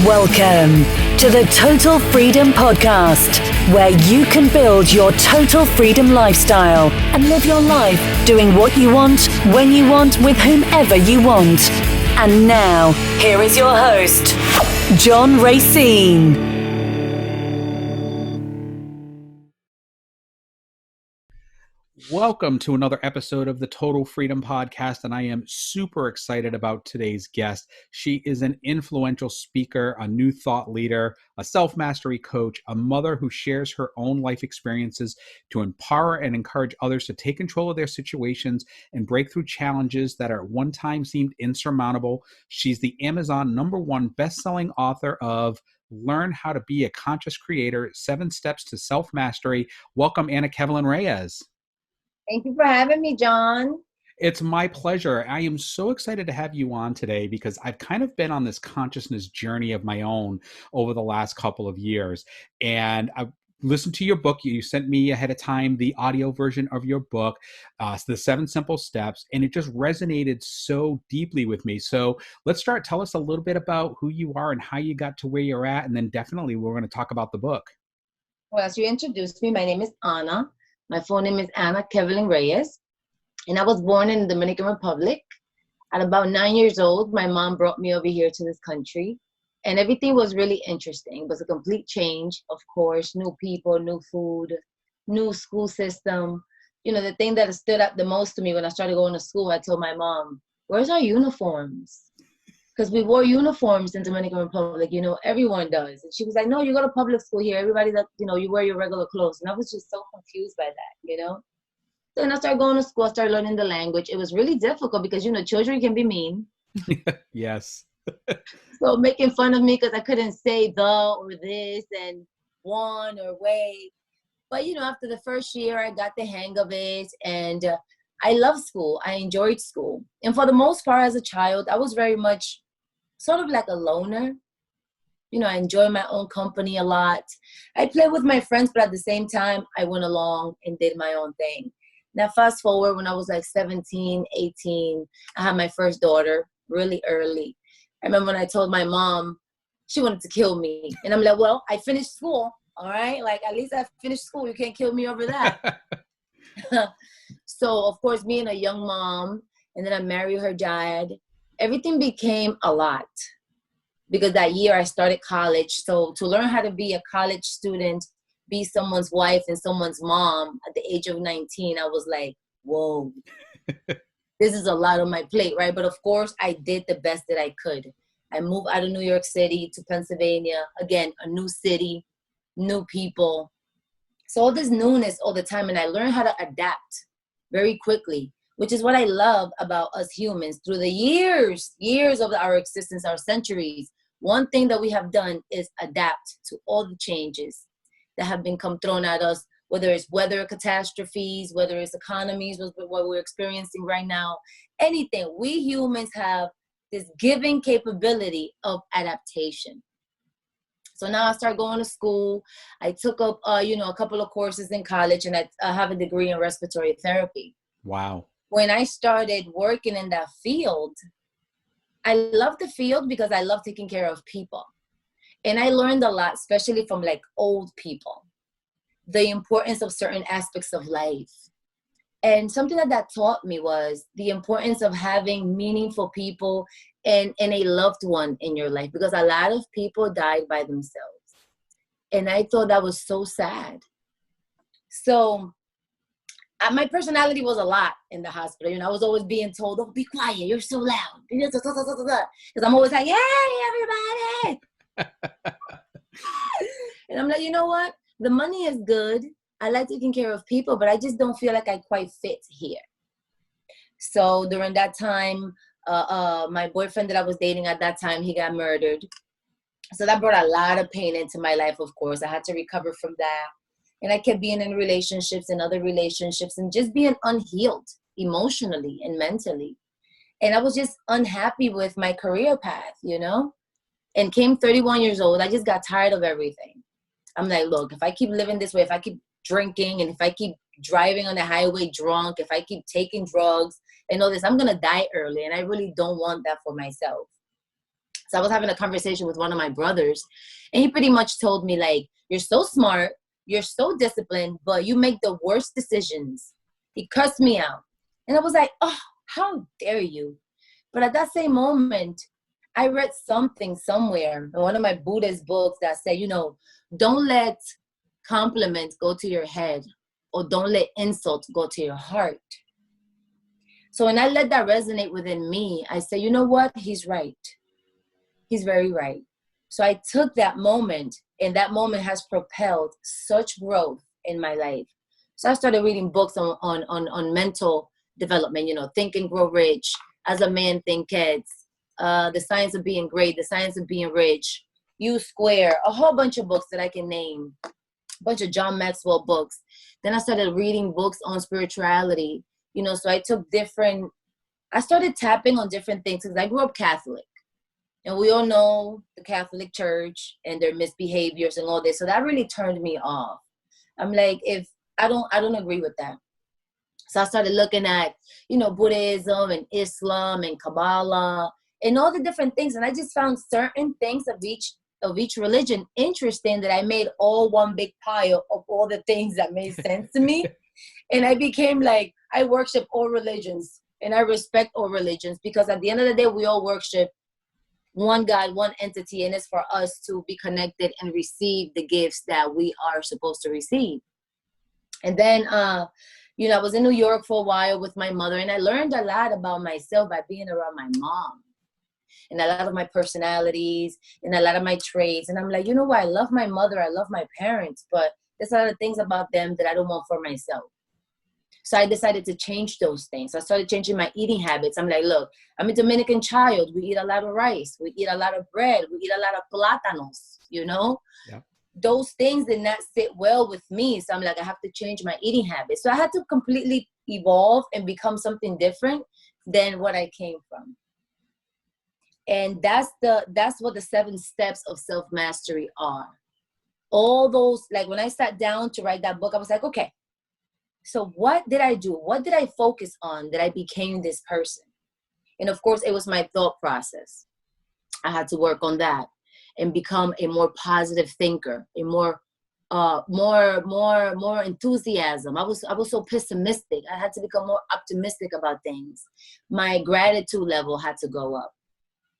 Welcome to the Total Freedom Podcast, where you can build your total freedom lifestyle and live your life doing what you want, when you want, with whomever you want. And now, here is your host, John Racine. Welcome to another episode of the Total Freedom Podcast, and I am super excited about today's guest. She is an influential speaker, a new thought leader, a self-mastery coach, a mother who shares her own life experiences to empower and encourage others to take control of their situations and break through challenges that at one time seemed insurmountable. She's the Amazon #1 best-selling author of Learn How to Be a Conscious Creator, 7 Steps to Self-Mastery. Welcome, Ana Kevelin Reyes. Thank you for having me, John. It's my pleasure. I am so excited to have you on today because I've kind of been on this consciousness journey of my own over the last couple of years. And I've listened to your book. You sent me ahead of time the audio version of your book, The 7 Simple Steps, and it just resonated so deeply with me. So let's start. Tell us a little bit about who you are and how you got to where you're at. And then definitely we're going to talk about the book. Well, as you introduced me, my name is Ana. My full name is Ana Kevelin Reyes, and I was born in the Dominican Republic. At about 9 years old, my mom brought me over here to this country, and everything was really interesting. It was a complete change, of course, new people, new food, new school system. You know, the thing that stood out the most to me when I started going to school, I told my mom, where's our uniforms? Because we wore uniforms in Dominican Republic, you know, everyone does. And she was like, no, you go to public school here. Everybody that, you know, you wear your regular clothes. And I was just so confused by that, you know. Then I started going to school, I started learning the language. It was really difficult because, you know, children can be mean. Yes. So making fun of me because I couldn't say the or this and one or way. But, you know, after the first year, I got the hang of it. And I loved school. I enjoyed school. And for the most part, as a child, I was very much sort of like a loner. You know, I enjoy my own company a lot. I played with my friends, but at the same time, I went along and did my own thing. Now, fast forward, when I was like 17, 18, I had my first daughter really early. I remember when I told my mom, she wanted to kill me. And I'm like, well, I finished school, all right? Like, at least I finished school. You can't kill me over that. So, of course, being a young mom, and then I married her dad, everything became a lot because that year I started college. So to learn how to be a college student, be someone's wife and someone's mom at the age of 19, I was like, whoa, this is a lot on my plate, right? But of course, I did the best that I could. I moved out of New York City to Pennsylvania. Again, a new city, new people. So all this newness all the time, and I learned how to adapt very quickly, which is what I love about us humans. Through the years of our existence, our centuries, one thing that we have done is adapt to all the changes that have been thrown at us, whether it's weather catastrophes, whether it's economies, what we're experiencing right now, anything. We humans have this giving capability of adaptation. So now I started going to school. I took up, a couple of courses in college, and I have a degree in respiratory therapy. Wow. When I started working in that field, I love the field because I love taking care of people. And I learned a lot, especially from like old people, the importance of certain aspects of life. And something that taught me was the importance of having meaningful people and a loved one in your life, because a lot of people died by themselves. And I thought that was so sad. So my personality was a lot in the hospital. You know, I was always being told, oh, be quiet, you're so loud. Because I'm always like, hey, everybody. And I'm like, you know what? The money is good. I like taking care of people, but I just don't feel like I quite fit here. So during that time, my boyfriend that I was dating at that time, he got murdered. So that brought a lot of pain into my life, of course. I had to recover from that. And I kept being in relationships and other relationships and just being unhealed emotionally and mentally. And I was just unhappy with my career path, you know? And came 31 years old, I just got tired of everything. I'm like, look, if I keep living this way, if I keep drinking, and if I keep driving on the highway drunk, if I keep taking drugs and all this, I'm going to die early. And I really don't want that for myself. So I was having a conversation with one of my brothers, and he pretty much told me, like, you're so smart, you're so disciplined, but you make the worst decisions. He cussed me out. And I was like, oh, how dare you? But at that same moment, I read something somewhere in one of my Buddhist books that said, don't let compliments go to your head, or don't let insults go to your heart. So when I let that resonate within me, I said, you know what? He's right. He's very right. So I took that moment, and that moment has propelled such growth in my life. So I started reading books on mental development, Think and Grow Rich, As a Man Thinketh, The Science of Being Great, The Science of Being Rich, U Square, a whole bunch of books that I can name, a bunch of John Maxwell books. Then I started reading books on spirituality, so I started tapping on different things because I grew up Catholic. And we all know the Catholic Church and their misbehaviors and all this. So that really turned me off. I'm like, if I don't agree with that. So I started looking at, Buddhism and Islam and Kabbalah and all the different things. And I just found certain things of each religion interesting, that I made all one big pile of all the things that made sense to me. And I became like, I worship all religions and I respect all religions, because at the end of the day, we all worship one God, one entity, and it's for us to be connected and receive the gifts that we are supposed to receive. And then, I was in New York for a while with my mother, and I learned a lot about myself by being around my mom, and a lot of my personalities and a lot of my traits. And I'm like, what? I love my mother, I love my parents, but there's a lot of things about them that I don't want for myself. So I decided to change those things. I started changing my eating habits. I'm like, look, I'm a Dominican child. We eat a lot of rice. We eat a lot of bread. We eat a lot of plátanos, Yeah. Those things did not sit well with me. So I'm like, I have to change my eating habits. So I had to completely evolve and become something different than what I came from. And that's what the 7 steps of self-mastery are. All those, like when I sat down to write that book, I was like, okay, so what did I do? What did I focus on that I became this person? And of course, it was my thought process. I had to work on that and become a more positive thinker, a more enthusiasm. I was so pessimistic. I had to become more optimistic about things. My gratitude level had to go up.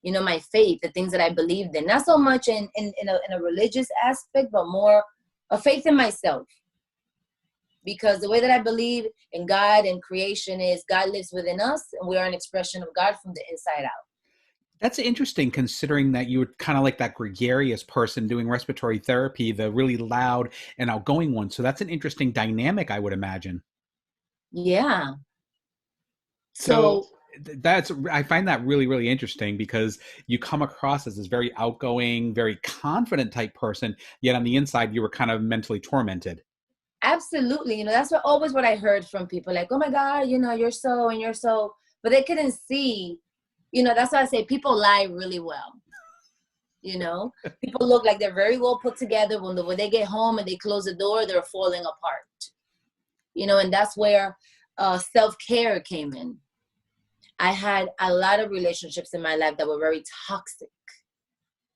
My faith, the things that I believed in, not so much in a religious aspect, but more a faith in myself. Because the way that I believe in God and creation is God lives within us, and we are an expression of God from the inside out. That's interesting, considering that you were kind of like that gregarious person doing respiratory therapy, the really loud and outgoing one. So that's an interesting dynamic, I would imagine. Yeah. So I find that really, really interesting, because you come across as this very outgoing, very confident type person, yet on the inside, you were kind of mentally tormented. Absolutely. That's what I heard from people, like, oh my God, you're so, but they couldn't see, that's why I say people lie really well. People look like they're very well put together. When they get home and they close the door, they're falling apart, and that's where self-care came in. I had a lot of relationships in my life that were very toxic.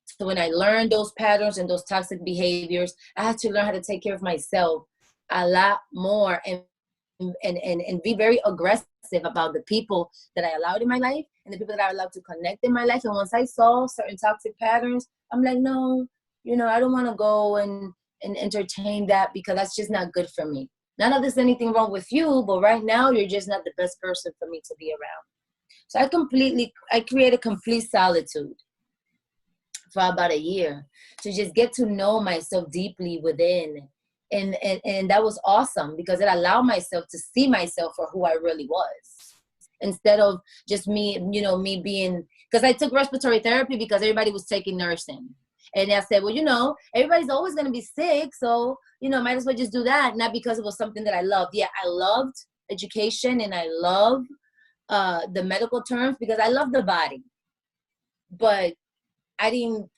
So when I learned those patterns and those toxic behaviors, I had to learn how to take care of myself a lot more and be very aggressive about the people that I allowed in my life and the people that I allowed to connect in my life. And once I saw certain toxic patterns, I'm like, no, I don't want to go and entertain that, because that's just not good for me. Not that there's anything wrong with you, but right now you're just not the best person for me to be around. So I created complete solitude for about a year to just get to know myself deeply within. And that was awesome, because it allowed myself to see myself for who I really was, instead of just me being, because I took respiratory therapy because everybody was taking nursing. And I said, well, everybody's always going to be sick. So, might as well just do that. Not because it was something that I loved. Yeah, I loved education and I love the medical terms, because I love the body. But I didn't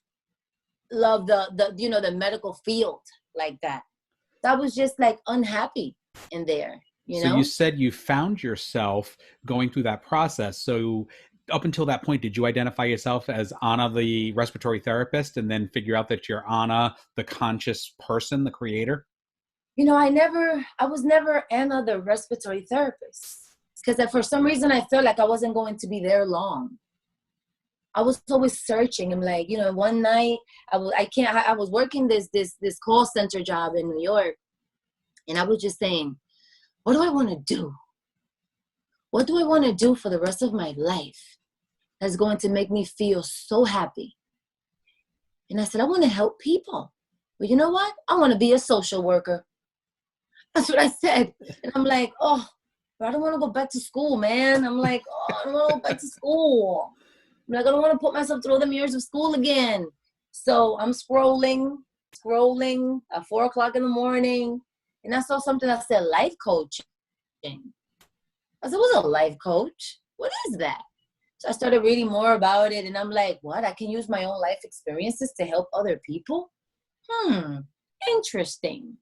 love the medical field like that. I was just like unhappy in there, So you said you found yourself going through that process. So up until that point, did you identify yourself as Ana, the respiratory therapist, and then figure out that you're Ana, the conscious person, the creator? I was never Anna, the respiratory therapist, because for some reason I felt like I wasn't going to be there long. I was always searching. I'm like, one night I was working this call center job in New York, and I was just saying, what do I want to do? What do I want to do for the rest of my life that's going to make me feel so happy? And I said, I want to help people. But you know what? I want to be a social worker. That's what I said. And I'm like, oh, but I don't want to go back to school, man. I'm like, oh, I don't want to go back to school. I'm like, I don't want to put myself through all the years of school again. So I'm scrolling at 4 o'clock in the morning. And I saw something that said life coaching. I said, what's a life coach? What is that? So I started reading more about it. And I'm like, what? I can use my own life experiences to help other people? Interesting.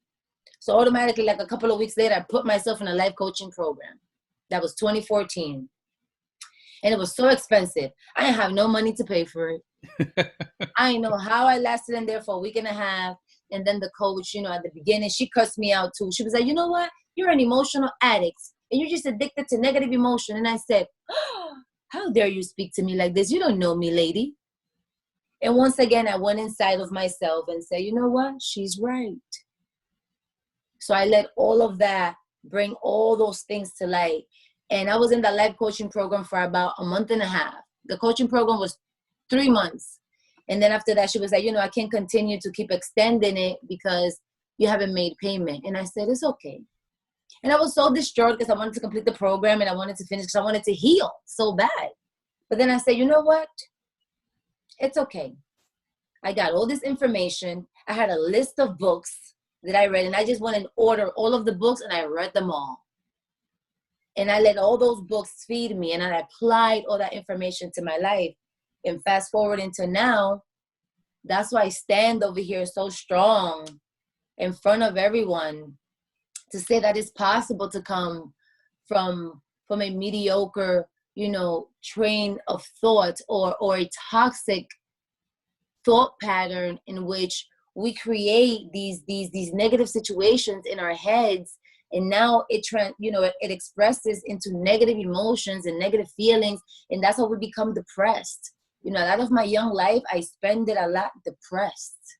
So automatically, like a couple of weeks later, I put myself in a life coaching program. That was 2014. And it was so expensive. I didn't have no money to pay for it. I didn't know how I lasted in there for a week and a half. And then the coach, at the beginning, she cussed me out too. She was like, you know what? You're an emotional addict and you're just addicted to negative emotion. And I said, oh, how dare you speak to me like this? You don't know me, lady. And once again, I went inside of myself and said, you know what? She's right. So I let all of that bring all those things to light. And I was in the life coaching program for about a month and a half. The coaching program was 3 months. And then after that, she was like, I can't continue to keep extending it because you haven't made payment. And I said, it's okay. And I was so distraught because I wanted to complete the program and I wanted to finish because I wanted to heal so bad. But then I said, you know what? It's okay. I got all this information. I had a list of books that I read, and I just went and ordered all of the books and I read them all. And I let all those books feed me, and I applied all that information to my life. And fast forward into now, that's why I stand over here so strong in front of everyone to say that it's possible to come from a mediocre, train of thought or a toxic thought pattern in which we create these negative situations in our heads, and now it expresses into negative emotions and negative feelings, and that's how we become depressed. A lot of my young life, I spend it a lot depressed,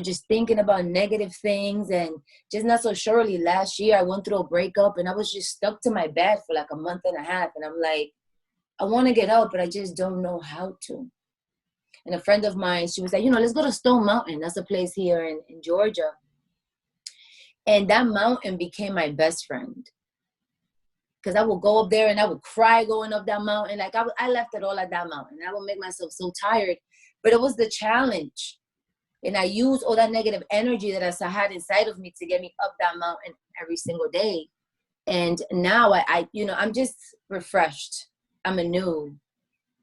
just thinking about negative things. And just not so surely last year I went through a breakup and I was just stuck to my bed for like a month and a half, and I'm like, I want to get out, but I just don't know how to. And a friend of mine, she was like, let's go to Stone Mountain. That's a place here in Georgia. And that mountain became my best friend. Because I would go up there and I would cry going up that mountain. Like I left it all at that mountain. I would make myself so tired. But it was the challenge. And I used all that negative energy that I had inside of me to get me up that mountain every single day. And now I'm just refreshed. I'm anew.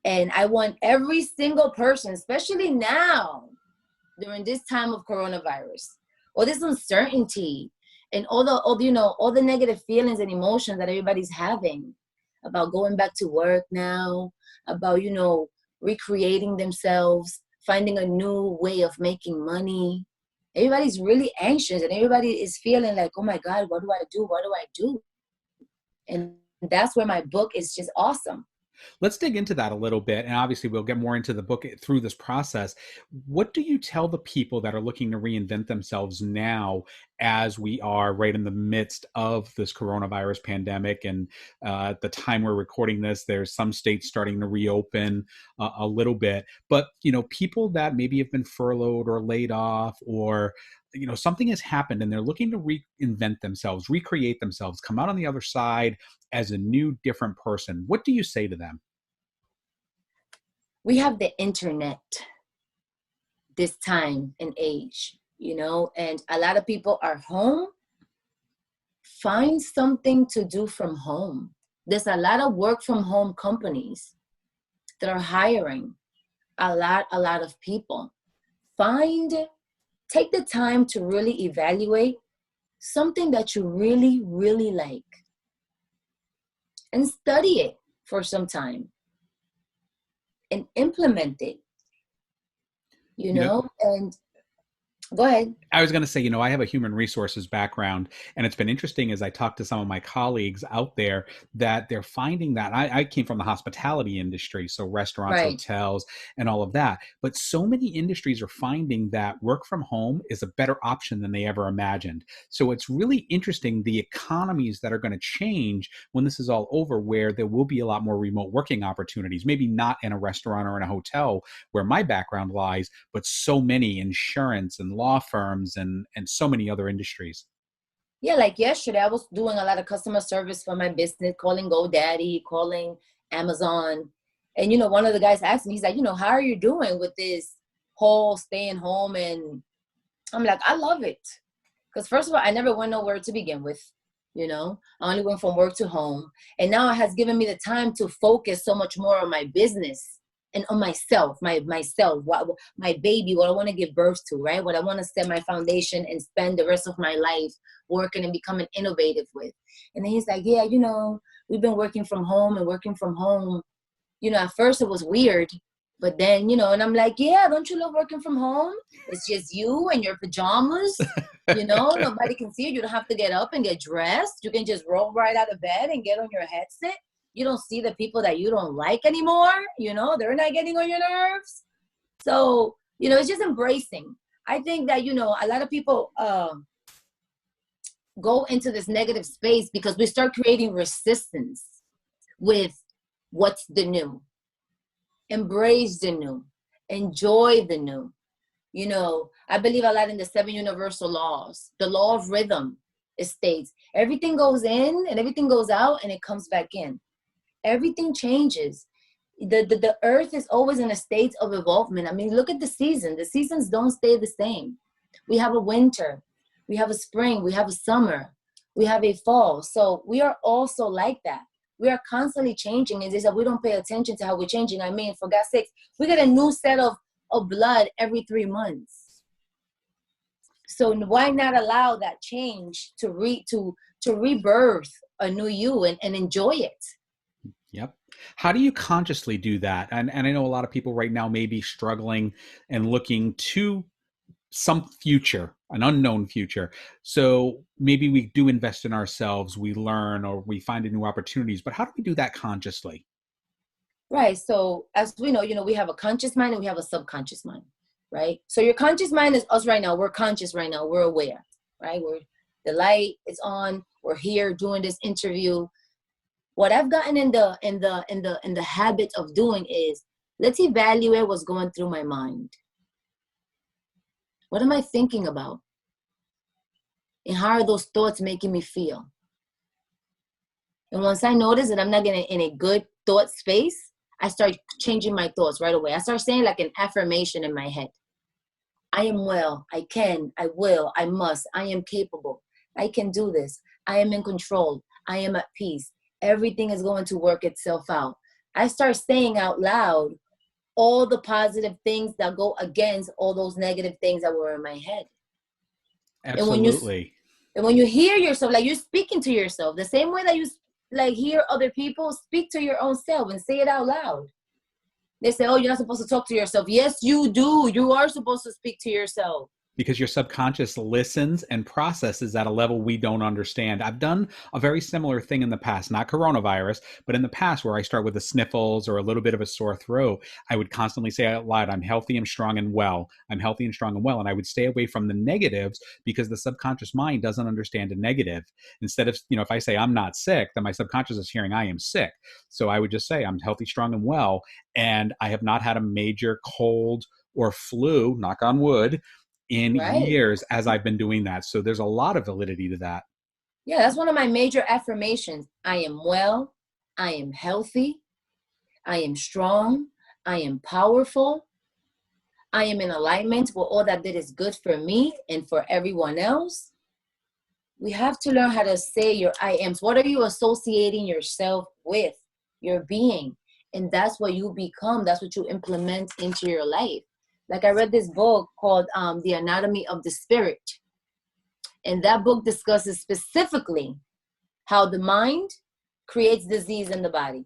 And I want every single person, especially now, during this time of coronavirus, all this uncertainty and all the negative feelings and emotions that everybody's having about going back to work now, about, recreating themselves, finding a new way of making money. Everybody's really anxious and everybody is feeling like, oh my God, what do I do? What do I do? And that's where my book is just awesome. Let's dig into that a little bit. And obviously we'll get more into the book through this process. What do you tell the people that are looking to reinvent themselves now as we are right in the midst of this coronavirus pandemic? And at the time we're recording this, there's some states starting to reopen a little bit. But, people that maybe have been furloughed or laid off, or something has happened and they're looking to reinvent themselves, recreate themselves, come out on the other side as a new, different person. What do you say to them? We have the internet this time and age, and a lot of people are home. Find something to do from home. There's a lot of work from home companies that are hiring a lot of people. Take the time to really evaluate something that you really, really like and study it for some time. and implement it, You know, and go ahead. I was going to say, I have a human resources background, and it's been interesting as I talk to some of my colleagues out there that they're finding that I came from the hospitality industry, so restaurants, Right. hotels, and all of that. But so many industries are finding that work from home is a better option than they ever imagined. So it's really interesting the economies that are going to change when this is all over, where there will be a lot more remote working opportunities, maybe not in a restaurant or in a hotel where my background lies, but so many insurance and law firms and so many other industries. Yeah, like yesterday, I was doing a lot of customer service for my business, calling GoDaddy, calling Amazon. And, one of the guys asked me, he's like, how are you doing with this whole staying home? And I'm like, I love it. Because first of all, I never went nowhere to begin with. I only went from work to home. And now it has given me the time to focus so much more on my business and on myself, myself, my baby, what I want to give birth to, right? What I want to set my foundation and spend the rest of my life working and becoming innovative with. And then he's like, yeah, we've been working from home and working from home. At first it was weird, but then, and I'm like, yeah, don't you love working from home? It's just you and your pajamas, nobody can see you. You don't have to get up and get dressed. You can just roll right out of bed and get on your headset. You don't see the people that you don't like anymore. They're not getting on your nerves. So, it's just embracing. I think that, a lot of people go into this negative space because we start creating resistance with what's the new. Embrace the new. Enjoy the new. I believe a lot in the 7 universal laws. The law of rhythm, it states everything goes in and everything goes out and it comes back in. Everything changes. The earth is always in a state of evolvement. I mean, look at the season. The seasons don't stay the same. We have a winter, we have a spring, we have a summer, we have a fall. So we are also like that. We are constantly changing. And just that we don't pay attention to how we're changing. I mean, for God's sakes, we get a new set of blood every 3 months. So why not allow that change to rebirth a new you and enjoy it? Yep. How do you consciously do that? And I know a lot of people right now may be struggling and looking to some future, an unknown future. So maybe we do invest in ourselves, we learn, or we find new opportunities. But how do we do that consciously? Right. So as we know, we have a conscious mind and we have a subconscious mind, right? So your conscious mind is us right now. We're conscious right now. We're aware, right? The light is on. We're here doing this interview. What I've gotten in the habit of doing is, let's evaluate what's going through my mind. What am I thinking about? And how are those thoughts making me feel? And once I notice that I'm not getting in a good thought space, I start changing my thoughts right away. I start saying like an affirmation in my head. I am well. I can. I will. I must. I am capable. I can do this. I am in control. I am at peace. Everything is going to work itself out. I start saying out loud all the positive things that go against all those negative things that were in my head. Absolutely. And when you hear yourself, like you're speaking to yourself, the same way that you like hear other people, speak to your own self and say it out loud. They say, oh, you're not supposed to talk to yourself. Yes, you do. You are supposed to speak to yourself. Because your subconscious listens and processes at a level we don't understand. I've done a very similar thing in the past, not coronavirus, but in the past where I start with the sniffles or a little bit of a sore throat, I would constantly say out loud, I'm healthy, I'm strong and well. I'm healthy and strong and well. And I would stay away from the negatives because the subconscious mind doesn't understand a negative. Instead of, if I say I'm not sick, then my subconscious is hearing I am sick. So I would just say I'm healthy, strong and well. And I have not had a major cold or flu, knock on wood, in years as I've been doing that. So there's a lot of validity to that. Yeah, that's one of my major affirmations. I am well. I am healthy. I am strong. I am powerful. I am in alignment with all that is good for me and for everyone else. We have to learn how to say your I ams. What are you associating yourself with? Your being. And that's what you become. That's what you implement into your life. Like I read this book called The Anatomy of the Spirit. And that book discusses specifically how the mind creates disease in the body.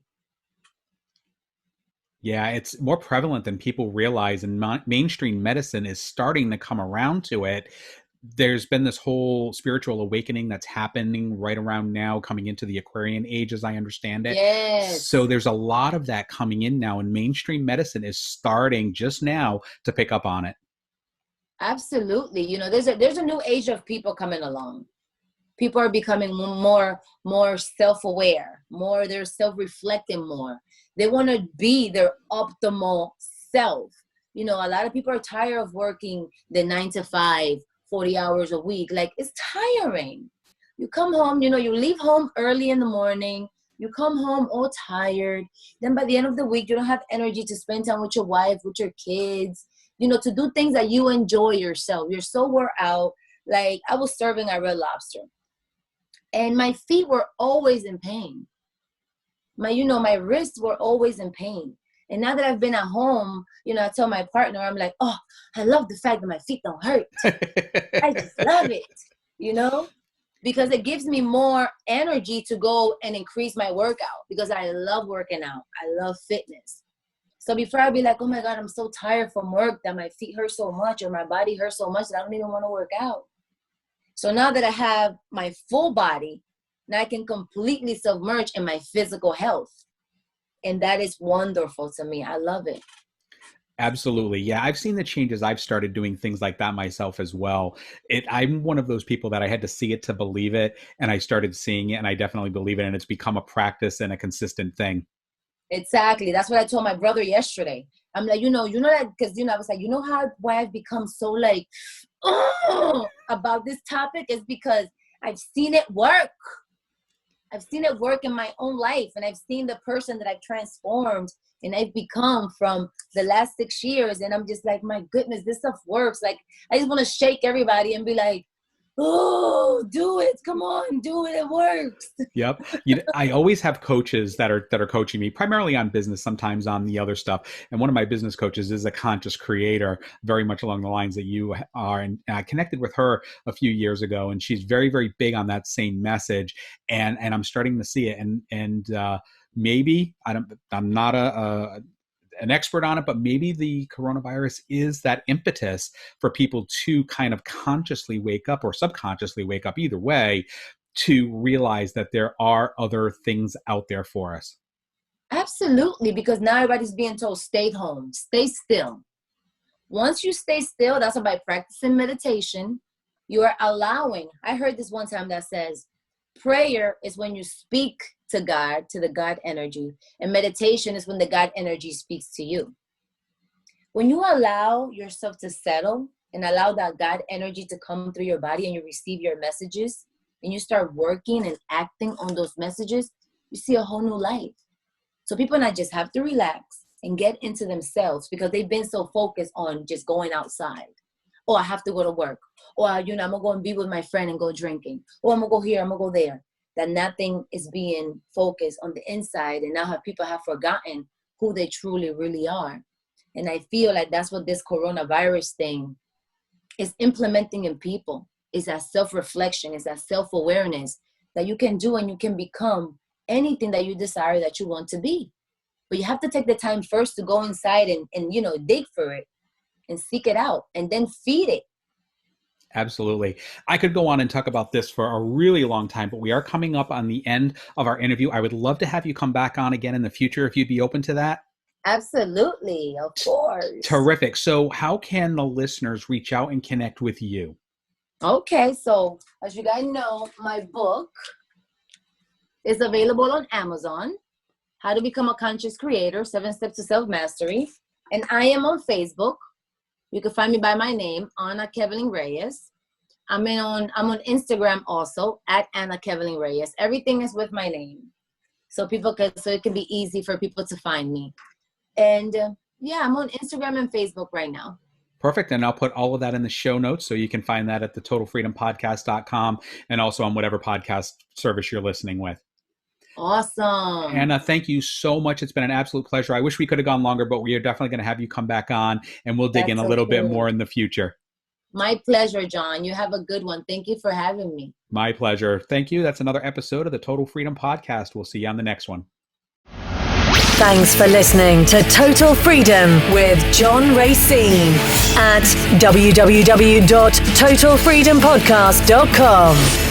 Yeah, it's more prevalent than people realize, and mainstream medicine is starting to come around to it. There's been this whole spiritual awakening that's happening right around now, coming into the Aquarian age, as I understand it. So Yes, there's a lot of that coming in now, and mainstream medicine is starting just now to pick up on it. absolutely. There's a new age of people coming along. People are becoming more self-aware, more they're self-reflecting more. They want to be their optimal self. A lot of people are tired of working the 9 to 5, 40 hours a week. Like, it's tiring. You come home, you leave home early in the morning, you come home all tired. Then by the end of the week, you don't have energy to spend time with your wife, with your kids, to do things that you enjoy yourself. You're so wore out. Like, I was serving at Red Lobster, and my feet were always in pain. My wrists were always in pain. And now that I've been at home, I tell my partner, I'm like, oh, I love the fact that my feet don't hurt. I just love it, because it gives me more energy to go and increase my workout, because I love working out. I love fitness. So before I'd be like, oh my God, I'm so tired from work that my feet hurt so much or my body hurts so much that I don't even want to work out. So now that I have my full body, now I can completely submerge in my physical health. And that is wonderful to me. I love it. Absolutely. Yeah, I've seen the changes. I've started doing things like that myself as well. I'm one of those people that I had to see it to believe it, and I started seeing it, and I definitely believe it, and it's become a practice and a consistent thing. Exactly. That's what I told my brother yesterday. I'm like, that, because, I was like, why I've become so like, about this topic is because I've seen it work. I've seen it work in my own life, and I've seen the person that I've transformed and I've become from the last 6 years. And I'm just like, my goodness, this stuff works. Like, I just want to shake everybody and be like, oh, do it. Come on, do it. It works. Yep. I always have coaches that are coaching me, primarily on business, sometimes on the other stuff. And one of my business coaches is a conscious creator, very much along the lines that you are. And I connected with her a few years ago, and she's very, very big on that same message. And I'm starting to see it. And maybe I'm not an expert on it, but maybe the coronavirus is that impetus for people to kind of consciously wake up, or subconsciously wake up, either way, to realize that there are other things out there for us. Absolutely, because now everybody's being told, stay home, stay still. Once you stay still, that's by practicing meditation. You are allowing, I heard this one time that says, prayer is when you speak to God, to the God energy, and meditation is when the God energy speaks to you. When you allow yourself to settle and allow that God energy to come through your body, and you receive your messages, and you start working and acting on those messages, you see a whole new life. So people not just have to relax and get into themselves, because they've been so focused on just going outside. Oh, I have to go to work. Or, I'm going to go and be with my friend and go drinking. Or I'm going to go here, I'm going to go there. That nothing is being focused on the inside. And now people have forgotten who they truly, really are. And I feel like that's what this coronavirus thing is implementing in people. Is that self-reflection, is that self-awareness that you can do, and you can become anything that you desire that you want to be. But you have to take the time first to go inside and dig for it and seek it out, and then feed it. Absolutely. I could go on and talk about this for a really long time, but we are coming up on the end of our interview. I would love to have you come back on again in the future if you'd be open to that. Absolutely. Of course. Terrific. So how can the listeners reach out and connect with you? Okay. So as you guys know, my book is available on Amazon, How to Become a Conscious Creator, 7 Steps to Self-Mastery. And I am on Facebook. You can find me by my name, Ana Kevelin Reyes. I'm on Instagram also, at Ana Kevelin Reyes. Everything is with my name, so it can be easy for people to find me. And I'm on Instagram and Facebook right now. Perfect. And I'll put all of that in the show notes, so you can find that at the totalfreedompodcast.com, and also on whatever podcast service you're listening with. Awesome. Anna, thank you so much. It's been an absolute pleasure. I wish we could have gone longer, but we are definitely going to have you come back on, and we'll dig in a little bit more in the future. My pleasure, John. You have a good one. Thank you for having me. My pleasure. Thank you. That's another episode of the Total Freedom Podcast. We'll see you on the next one. Thanks for listening to Total Freedom with John Racine at www.totalfreedompodcast.com.